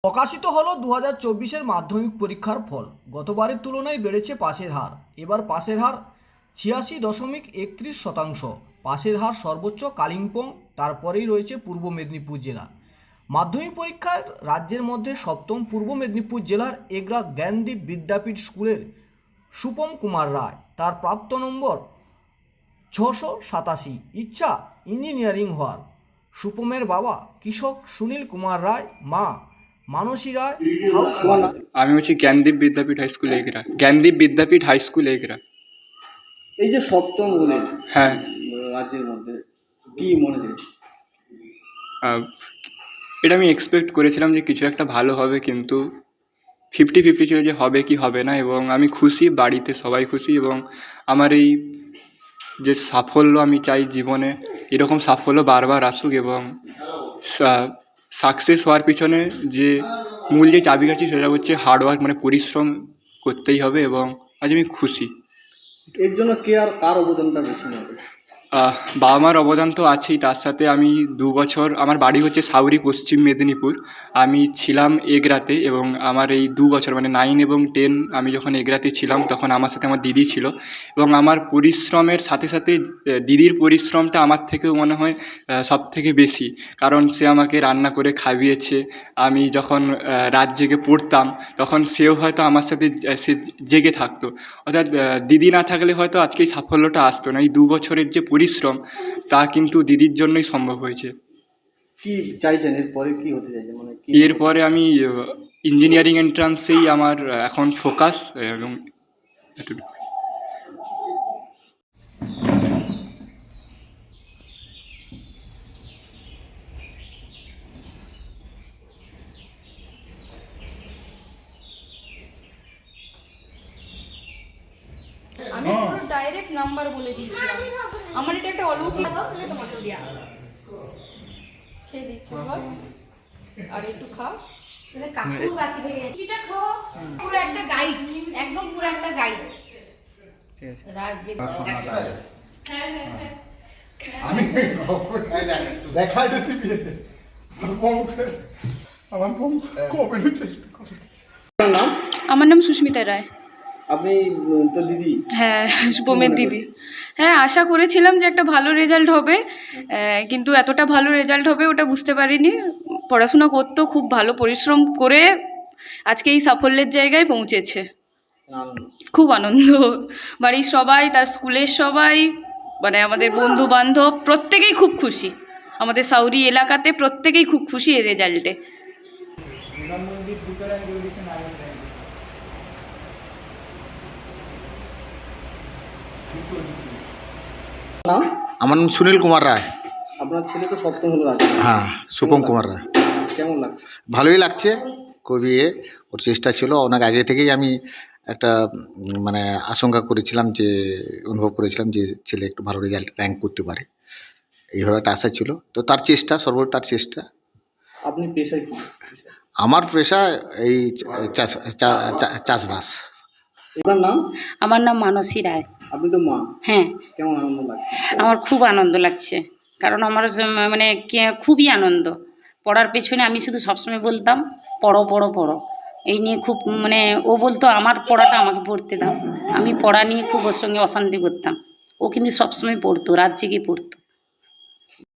প্রকাশিত হলো 2024-এর মাধ্যমিক পরীক্ষার ফল। গতবারের তুলনায় বেড়েছে পাসের হার। এবার পাসের হার 86.31%। পাসের হার সর্বোচ্চ কালিম্পং, তারপরেই রয়েছে পূর্ব মেদিনীপুর জেলা। মাধ্যমিক পরীক্ষার রাজ্যের মধ্যে সপ্তম পূর্ব মেদিনীপুর জেলার এগরা জ্ঞানদীপ বিদ্যাপীঠ স্কুলের সুপম কুমার রায়। তার প্রাপ্ত নম্বর 687। ইচ্ছা ইঞ্জিনিয়ারিং হওয়ার। সুপমের বাবা কৃষক সুনীল কুমার রায়, মা মানসী রায় হাউসওয়াইফ। আমি হচ্ছে জ্ঞানদীপ বিদ্যাপীঠ হাই স্কুল এগরা। জ্ঞানদীপ বিদ্যাপীঠ হাই স্কুল এগরা। এই যে সপ্তম হলেন হ্যাঁ, রাজ্যের মধ্যে, কি মনে হয়? এটা আমি এক্সপেক্ট করেছিলাম যে কিছু একটা ভালো হবে, কিন্তু 50-50 ছিল যে হবে কি হবে না। এবং আমি খুশি, বাড়িতে সবাই খুশি। এবং আমার এই যে সাফল্য, আমি চাই জীবনে এরকম সাফল্য বারবার আসুক। এবং সাকসেস হওয়ার পিছনে যে মূল যে চাবিকাঠি সেটা হচ্ছে হার্ডওয়ার্ক, মানে পরিশ্রম করতেই হবে। এবং আজ আমি খুশি। এর জন্য কে আর কার অবদানটা বেশি নেবে? বাবা মার অবদান তো আছেই, তার সাথে আমি 2 বছর, আমার বাড়ি হচ্ছে সাউরি, পশ্চিম মেদিনীপুর। আমি ছিলাম এগরাতে, এবং আমার এই 2 বছর মানে 9 এবং 10 আমি যখন এগরাতে ছিলাম তখন আমার সাথে আমার দিদি ছিল। এবং আমার পরিশ্রমের সাথে সাথে দিদির পরিশ্রমটা আমার থেকেও মনে হয় সব থেকে বেশি, কারণ সে আমাকে রান্না করে খাইয়েছে। আমি যখন রাত জেগে পড়তাম তখন সেও হয়তো আমার সাথে সে জেগে থাকতো। অর্থাৎ দিদি না থাকলে হয়তো আজকে এই সাফল্যটা আসতো না। এই 2 বছরের যে পরিশ্রম তা কিন্তু দিদির জন্যই সম্ভব হয়েছে। কি চাইছেন এরপরে, কি হতে চাইছেন, মানে কি? এরপরে আমি ইঞ্জিনিয়ারিং এন্ট্রান্সেই আমার এখন ফোকাস। এবং এটুকু। আমি পুরো ডাইরেক্ট নাম্বার বলে দিয়েছিলাম। আমার এটা একটা অলৌকিক। খেয়ে দিচ্ছি বল, আর একটু খাও। কাকু বাকি থেকে এটা খাও। পুরো একটা গাইড, একদম পুরো একটা গাইড। হ্যাঁ হ্যাঁ হ্যাঁ, আমি দেখাই দিতে বিয়েতে আমার বংশ কবে চেষ্টা করে। আপনার নাম? আমার নাম সুস্মিতা রায়। আপনি তো দিদি? হ্যাঁ, শুভমের দিদি। হ্যাঁ, আশা করেছিলাম যে একটা ভালো রেজাল্ট হবে, কিন্তু এতটা ভালো রেজাল্ট হবে ওটা বুঝতে পারিনি। পড়াশোনা করতেও খুব ভালো পরিশ্রম করে আজকে এই সাফল্যের জায়গায় পৌঁছেছে। খুব আনন্দ। বাড়ির সবাই, তার স্কুলের সবাই, মানে আমাদের বন্ধু বান্ধব প্রত্যেকেই খুব খুশি। আমাদের সাউরি এলাকাতে প্রত্যেকেই খুব খুশি এই রেজাল্টে। নাম? আমার নাম সুনীল কুমার রায়। আপনার ছেলে তো সপ্তম হলো রাজ্যে। হ্যাঁ, সুপম কুমার রায়। কেমন লাগছে? ভালোই লাগছে, খুবই ওর চেষ্টা ছিল অনেক আগে থেকেই। আমি একটা মানে আশঙ্কা করেছিলাম, যে অনুভব করেছিলাম যে ছেলে একটু ভালো রেজাল্ট র্যাঙ্ক করতে পারে, এইভাবে একটা আশা ছিল। তো তার চেষ্টা, সর্বোচ্চ তার চেষ্টা। আপনি পেশায় কি? আমার পেশা এই চাষবাস। আপনার নাম? আমার নাম মানসী রায়। আপনি তো মা। হ্যাঁ, কেমন আনন্দ লাগছে? আমার খুব আনন্দ লাগছে, কারণ আমার মানে খুবই আনন্দ। পড়ার পেছনে আমি শুধু সবসময় বলতাম পড়ো পড়ো পড়ো, এই নিয়ে খুব মানে ও বলতো আমার পড়াটা আমাকে পড়তে দাও। আমি পড়া নিয়ে খুব ওর সঙ্গে অশান্তি করতাম, ও কিন্তু সবসময় পড়তো, রাত জেগে পড়তো।